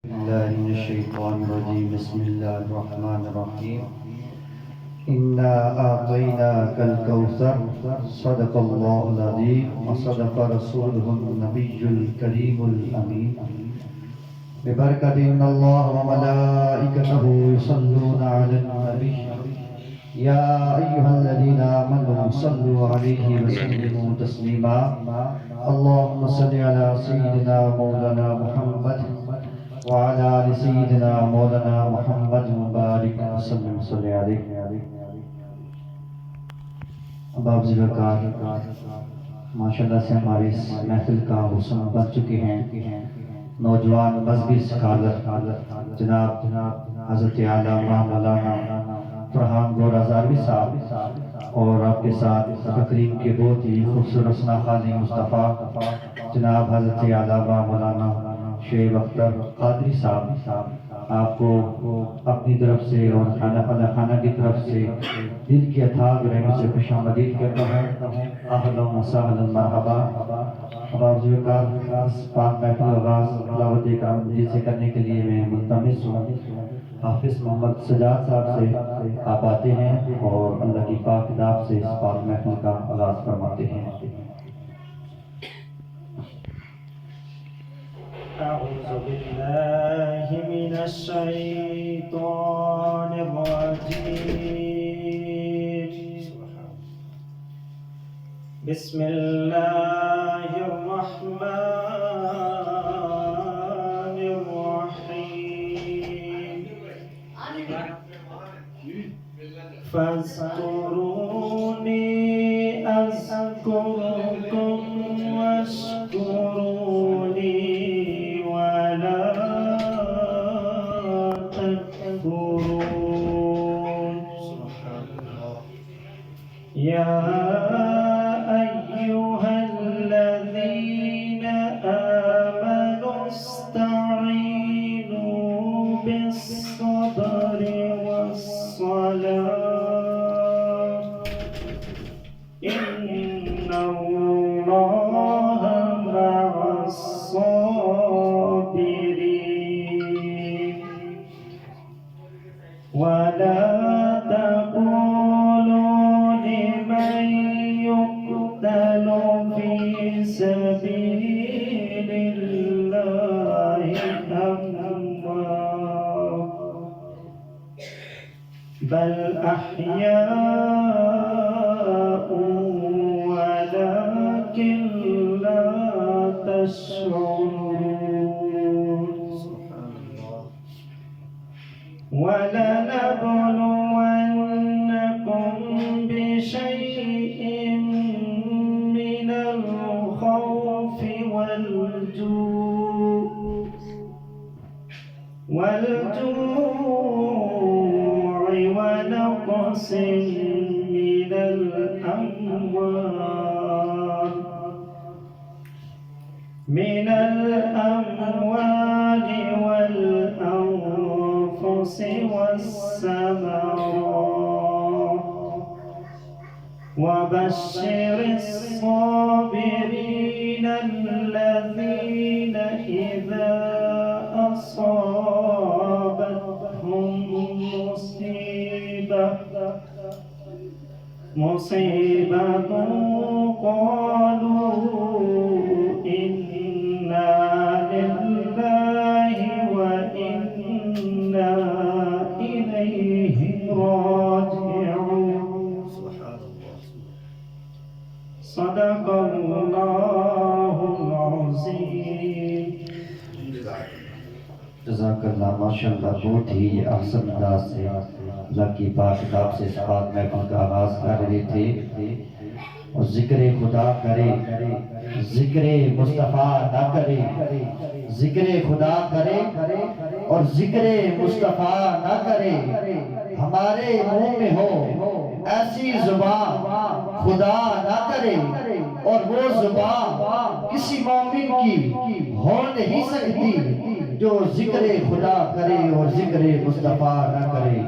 الله من الشيطان الرجيم بسم الله الرحمن الرحيم إنا أعطيناك الكوثر صدق الله العظيم وصدق رسوله النبي الكريم الأمين ببركة إن الله وملائكته يصلون على النبي يا أيها الذين آمنوا صلوا عليه وسلموا تسليما اللهم صل على سيدنا مولانا محمد وعلى آل سيدنا مولانا محمد مبارک وسلم صلی علیہ اباب ذکر ماشاءاللہ سے ہمارے اس محفل کا حسن بن چکے ہیں نوجوان مذہبی سکالر جناب حضرت علامہ مولانا فرحان گور ہزاروی صاحب اور آپ کے ساتھ تقریب کے بہت ہی خوبصورت سناخوان مصطفیٰ جناب حضرت علامہ مولانا شیخ اختر قادری صاحب آپ کو اپنی طرف سے اور خانہ کی طرف سے دل کی اتھاگ رحمت سے خوش آمدید کرتا ہوں اہلا و سہلا مرحبا اب آپ اس پاک محفل آغاز تلاوت کلام مجید سے کرنے کے لیے میں ملتمس ہوں حافظ محمد سجاد صاحب سے آپ آتے ہیں اور اللہ کی پاک کتاب سے اس پاک محفل کا آغاز فرماتے ہیں أعوذ بالله من الشيطان الرجيم بسم الله الرحمن الرحيم فاذكروني أذكركم واشكروني يا أيها الذين آمنوا استعينوا بالصبر والصلاة إن الله مع الصابرين ولا في سبيل الله أموات بل أحياء ولكن لا تشعرون ولنبلونكم بشيء من الخوف والجوع ونقص من الأموال والأنفس والثمرات وبشر الصابرين الذين إذا أصابتهم مصيبة قالوا إنا لله وإنا إليه راجعون صدق الله العظيم جزاک اللہ ماشاءاللہ بہت ہی احسن انداز سے اللہ کی پاک کتاب سے اس پاک محفل کا آغاز کر رہے تھے اور ذکر خدا کرے ذکر مصطفیٰ نہ کرے ذکر خدا کرے اور ذکر مصطفیٰ نہ کرے ہمارے منہ میں ہو ایسی زبان خدا نہ کرے اور وہ زبان کسی مومن کی ہو نہیں سکتی جو ذکر خدا کرے اور ذکر مصطفیٰ نہ کرے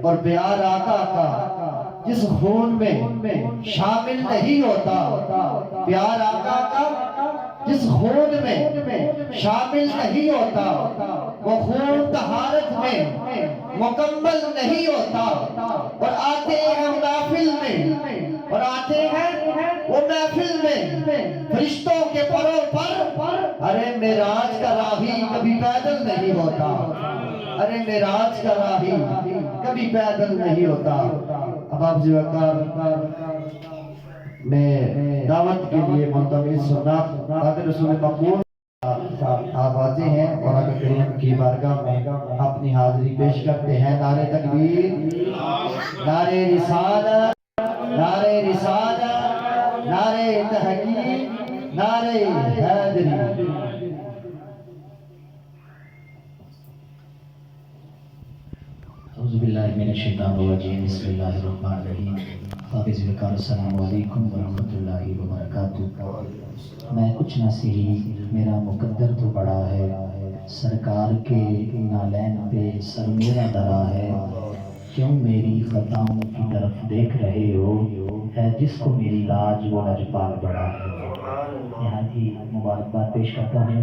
اور پیار آقا کا جس خون میں شامل نہیں ہوتا پیار آقا کا جس خون میں شامل نہیں ہوتا وہ خون طہارت میں مکمل نہیں ہوتا. اور آتے ہیں محفل میں، اور آتے ہیں وہ محفل میں فرشتوں کے پروں پر. ارے معراج کا راہی کبھی پیدل نہیں ہوتا، ارے معراج کا راہی کبھی پیدل نہیں ہوتا. اب آپ جی میں دعوت کے لیے ملتمس سنات حضرت رسول مقبول آپ آتے ہیں اور آقا کریم کی بارگاہ میں اپنی حاضری پیش کرتے ہیں. نعرہ تکبیر، نعرہ رسالت، نعرہ رسالت، نعرہ تحقیق، نعرہ حیدری. اعوذ باللہ من الشیطان الرجیم، بسم اللہ الرحمن الرحیم. حافظ وقار السلام علیکم ورحمۃ اللہ وبرکاتہ. میں کچھ نہ سہی میرا مقدر تو بڑا ہے، سرکار کے نالین پہ سر میرا دھرا ہے. کیوں میری خطاؤں کی طرف دیکھ رہے ہو، ہے جس کو میری لاج وہ لجپال بڑا ہے. یہاں کی مبارکباد پیش کرتا ہوں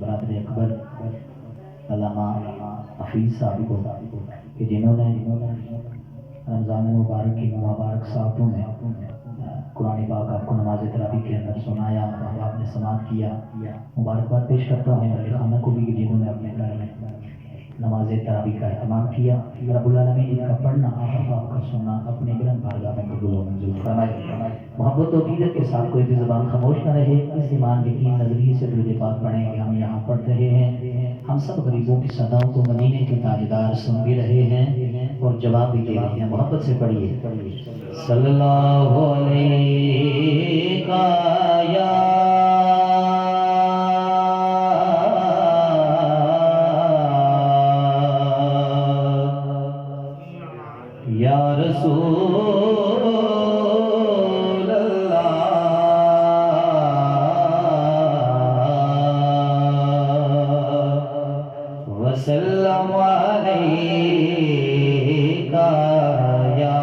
برادر اکبر علامہ حفیظ صاحب کو کہ جنہوں نے رمضان مبارک کی مبارک ساعتوں میں قرآن پاک آپ کو نماز تراویح کے اندر سنایا، آپ نے سماعت کیا. مبارکباد پیش کرتا ہوں علی خانہ کو بھی کہ جنہوں نے اپنے گھر میں نماز تراویح کا اہتمام کیا. رب العالمین ان کا پڑھنا آپ کا سننا اپنے گرم بارگاہ میں قبول و منظور فرمائے. محبت و عقیدت کے ساتھ کوئی بھی زبان خاموش نہ رہے. اس ایمان یقین نظریے سے درود پاک پڑھیں کہ ہم یہاں پڑھ رہے ہیں. ہم سب غریبوں کی صداؤں کو مدینے کے تاجدار سن بھی رہے ہیں اور جواب بھی دے رہے ہیں. محبت سے پڑھیے صلی اللہ علیہ یا رسول اللہ وسلم علیہ یا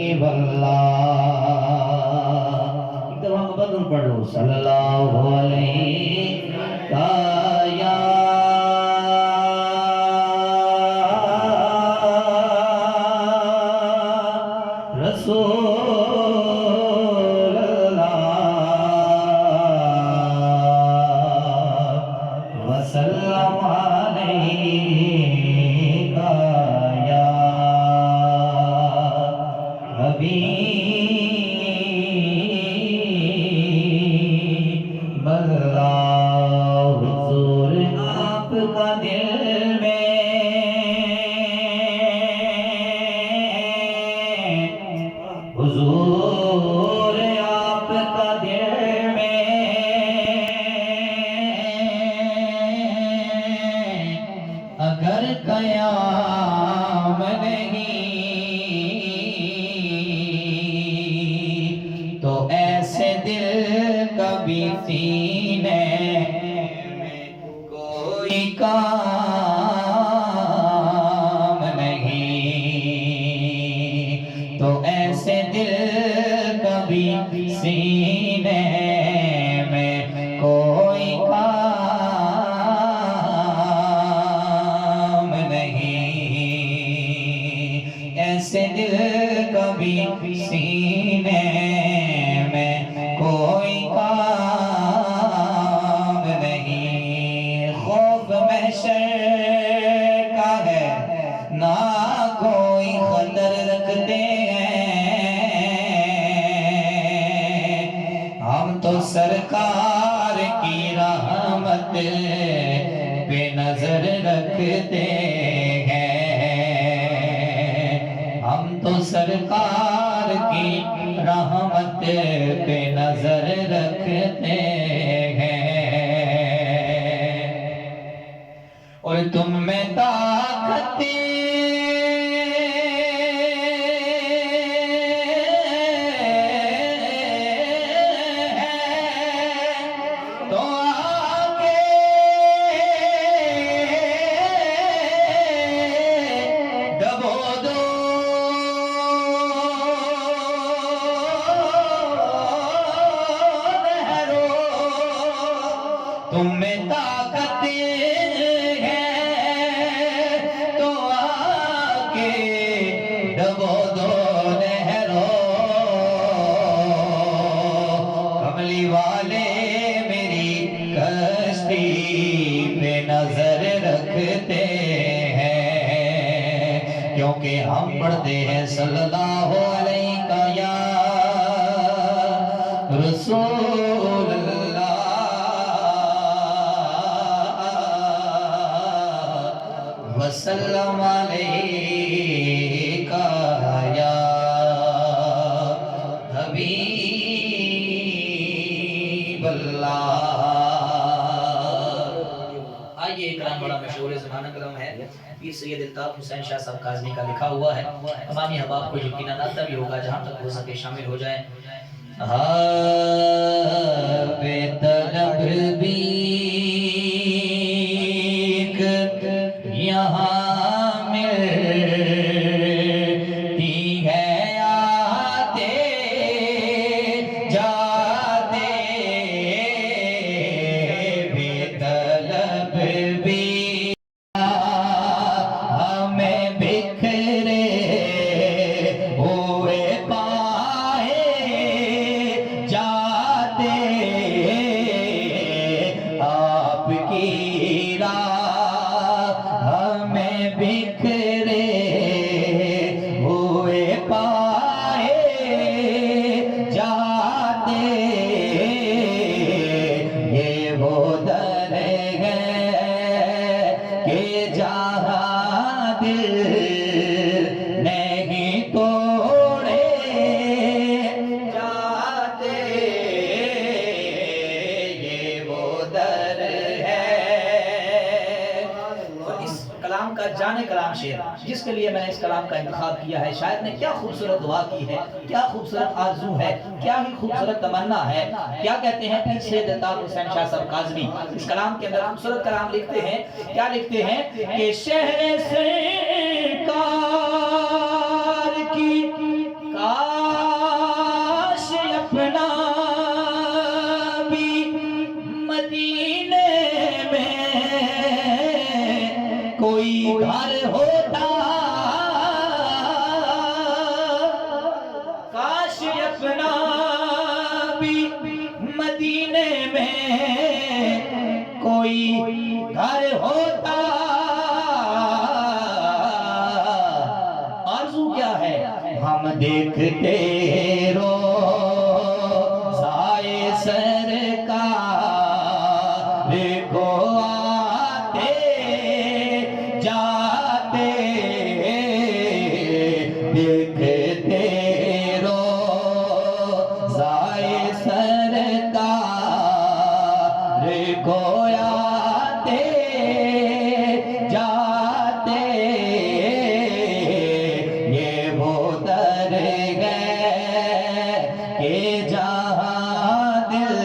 حبیب اللہ. ایک دفعہ مقدر پڑھ لو صلی اللہ علیہ یا رسول اللہ وسلم علیہ یا حبیب اللہ. حضور آپ کا دل میں حضور آپ کا دل میں اگر قیام نہیں تو ایسے دل کبھی سینے میں کوئی کام نہیں. تو ایسے دل کبھی سینے میں کوئی کام نہیں. ایسے دل کبھی سینے میں کوئی کام نہیں. خوف محشر کا ہے نہ کوئی خطر رکھتے ہیں، ہم تو سرکار کی رحمت پہ نظر رکھتے ہیں. ہم تو سرکار کی رحمت پہ نظر رکھتے ہیں. اور تم میں طاقت تو آگے تم میں طاقت ہے تو آ کے ڈبو دو نہروں، کملی والے میری کشتی پہ نظر رکھتے ہیں، کیونکہ ہم پڑھتے ہیں صلی اللہ علیہ یا رسول اللہ وسلم علیہ یا حبیب اللہ۔ آئیے کلام بڑا مشہور زمانہ کلام ہے، پیر سید الطاف حسین شاہ صاحب کاظمی کا لکھا ہوا ہے، تمامی احباب کو یقیناً آتا بھی ہوگا، جہاں تک ہو سکے شامل ہو جائیں۔ بے طلب بھی یہاں ملتی ہے، آتے جاتے بے طلب بھی ہمیں بکھرے ہوئے پائے جاتے، آپ کی راہ ہمیں بکھرے ہوئے پائے جاتے، یہ وہ در ہے کہ جہاں دل نہیں توڑے جاتے، یہ وہ در ہے۔ اور اس کلام کا جانے کلام شعر جس کے لیے میں نے اس کلام کا انتخاب کیا ہے، شاعر نے کیا خوبصورت دعا کی ہے، کیا خوبصورت آرزو ہے، کیا ہی خوبصورت تمنا ہے۔ کیا کہتے ہیں پیر سید الطاف حسین شاہ صاحب کاظمی اس کلام کے اندر خوبصورت کلام لکھتے ہیں، کیا لکھتے ہیں کہ شہر سرکار کی کاش اپنا بھی مدینے میں کوئی گھر ہوتا، کاش اپنا بھی مدینے میں کوئی گھر ہوتا۔ آرزو کیا ہے؟ ہم دیکھتے روضائے سرکار کو آتے جاتے، دیکھتے روضائے سرکار کو آتے جاتے، یہ وہ در ہے کہ جہاں دل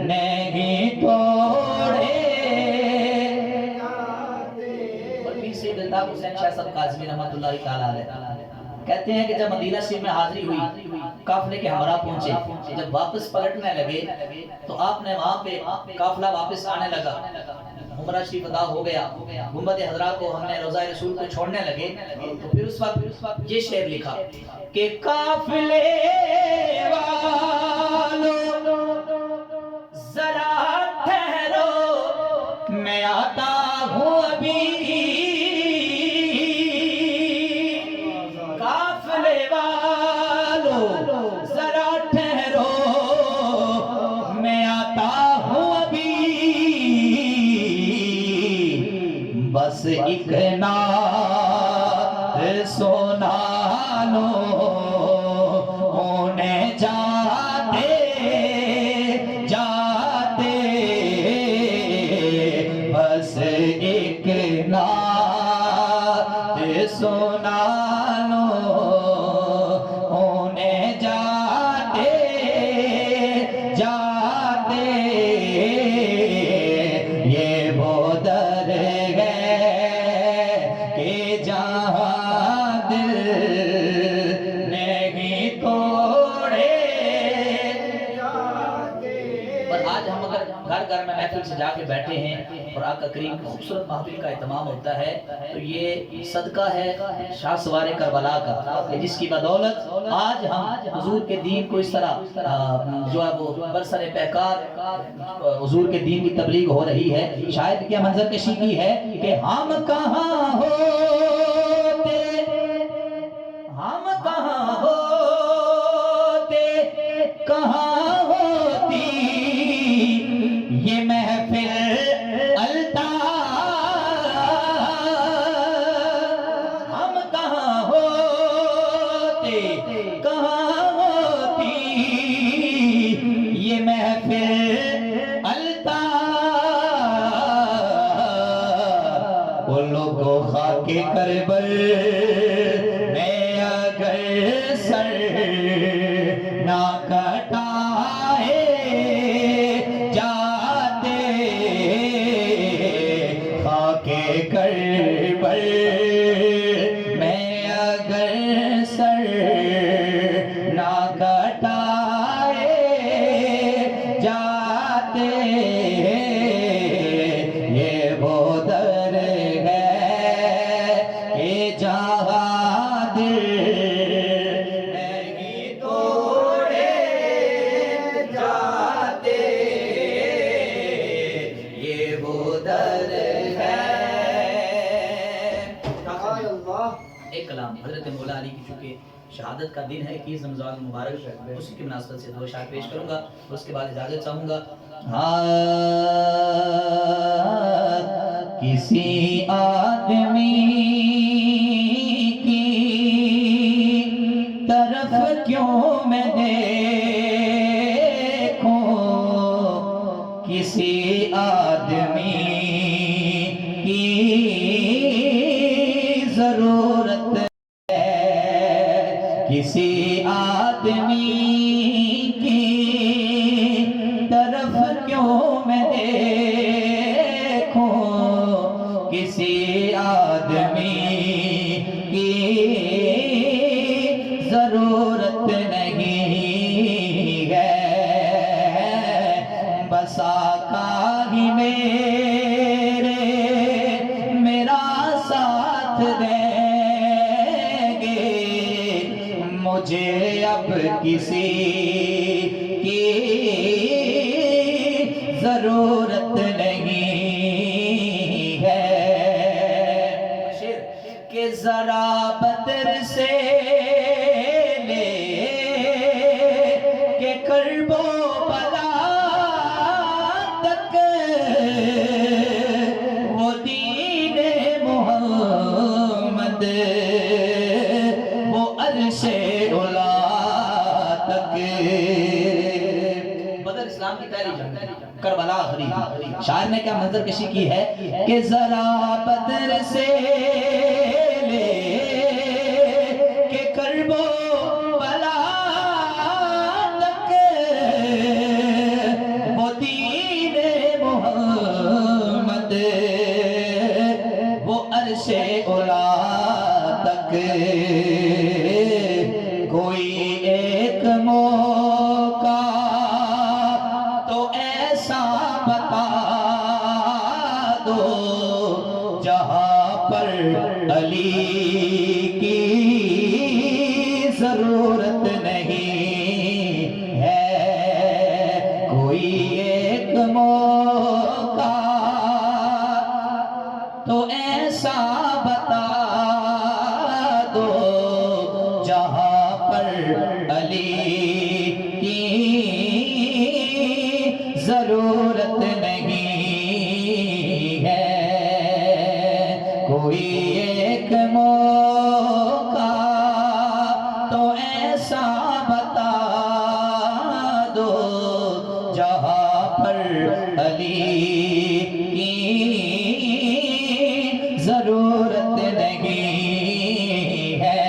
نہیں توڑے جاتے۔ اور پیر سید الطاف حسین شاہ صاحب کاظمی رحمۃ اللہ تعالیٰ علیہ کہتے ہیں کہ جب مدینہ شریف میں حاضری ہوئی، قافلے کے ہمراہ پہنچے، جب واپس پلٹنے لگے تو آپ نے وہاں پہ قافلہ واپس آنے لگا، عمرہ شریف ادا ہو گیا، گنبد حضرا کو ہم نے روضہ رسول کو چھوڑنے لگے، تو پھر اس وقت یہ شعر لکھا کہ قافلے والو ذرا ٹھہرو میں آتا ہوں ابھی، قافلے والو ذرا ٹھہرو میں آتا ہوں ابھی، بس ایک نعت سنا لو ہونے جاتے جاتے، بس ایک نعت سنا لو ہونے جاتے جاتے، یہ وہ در ہے کہ جہاں دل ہر گھر میں محفل سے جا کے بیٹھے ہیں اور آقا کریم کی خوبصورت محفل کا اہتمام ہوتا ہے، تو یہ صدقہ ہے شاہ سوار کربلا کا، جس کی بدولت آج ہم حضور کے دین کو اس طرح جو ہے وہ برسر پیکار حضور کے دین کی تبلیغ ہو رہی ہے۔ شاید کیا منظر کشی کی ہے کہ ہم کہاں ہوتے، ہم کہاں ہوتے، کہاں ہوتی یہ محفل الطاف، ہم کہاں ہوتے، کہاں ہوتی یہ محفل الطاف، وہ لوگوں خاک کربل میں اگر سر نہ کٹائے جاتے، خاک کربل میں اگر سر نہ کٹائے جاتے، یہ وہ در ہے یہ جہاں دل نہیں توڑے جاتے، یہ وہ در ہے۔ ایک کلام حضرت مولا علی کی چونکہ شہادت کا دن ہے، 21 رمضان مبارک، اسی کی مناسبت سے دو اشعار پیش کروں گا اور اس کے بعد اجازت چاہوں گا۔ کسی آدمی کی طرف کیوں میں دیکھوں، کسی آدمی کی ضرورت ہے، کسی آدمی کی طرف کیوں میں دیکھوں، کسی آدمی کی ضرورت نہیں ہے، بس آقا ہی میرا ساتھ دیں گے، مجھے اب کسی کی ضرورت نہیں ہے، کہ ذرا بدر سے لے کہ کرب و بلا تک وہ دین محمد، وہ عرش اولا تک۔ بدر اسلام کی پہلی جنگ، کربلا آخری تھی۔ شاعر نے کیا منظر کشی کی ہے کہ ذرا بدر سے لے کہ کرب و بلا تک وہ دین محمد، وہ عرش اولا تک، کوئی ایک موقع تو ایسا بتا دو جہاں پر علی کی ضرورت نہیں ہے، کوئی ایک موقع تو ایسا بتا دو جہاں پر علی کی ضرورت نہیں ہے، کوئی ایک موقع تو ایسا بتا دو جہاں پر علی کی ضرورت نہیں ہے،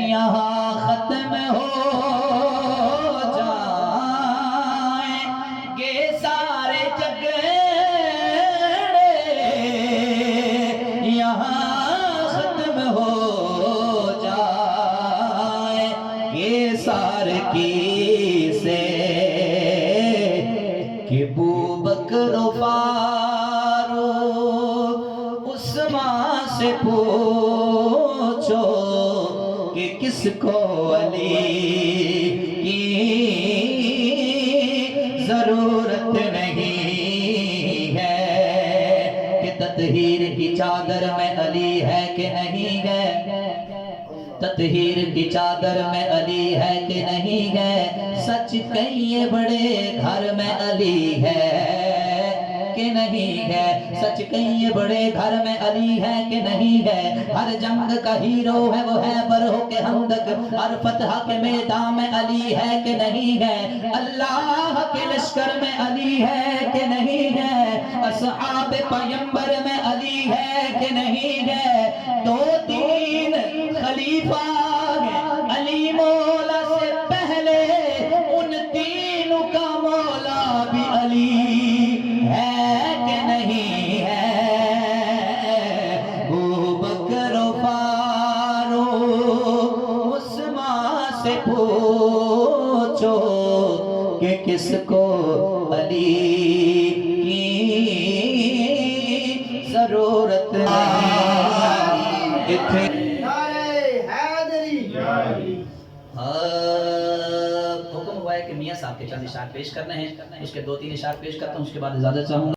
یہاں ختم ہو جائیں گے سارے جھگڑے، یہاں ختم ہو جائیں گے سارے کیسے کہ بکر و فاروق عثمان سے پوچھو کہ کس کو علی کی ضرورت نہیں ہے، کہ تطہیر کی چادر میں علی ہے کہ نہیں ہے، تطہیر کی چادر میں علی ہے کہ نہیں ہے، سچ کہیے بڑے گھر میں علی ہے کہ نہیں ہے، سچ کہیے بڑے گھر میں علی ہے کہ نہیں ہے، ہر جنگ کا ہیرو ہے وہ ہے برہو کے ہندک، ہر فتح کے میدان میں علی ہے کہ نہیں ہے، اللہ کے لشکر میں علی ہے کہ نہیں ہے، اصحاب پیمبر میں علی ہے کہ نہیں ہے، دو تین خلیفہ علی مولا سے پہلے ان تینوں کا مولا بھی علی ہے کہ نہیں ہے، ابو بکر و فاروق عثمان سے پوچھو کہ کس کو علی کی ضرورت نہیں۔ حکم ہوا ہے کہ میاں صاحب کے چند اشعار پیش کرنے ہیں، اس کے 2-3 اشعار پیش کرتا ہوں، اس کے بعد اجازت چاہوں گا۔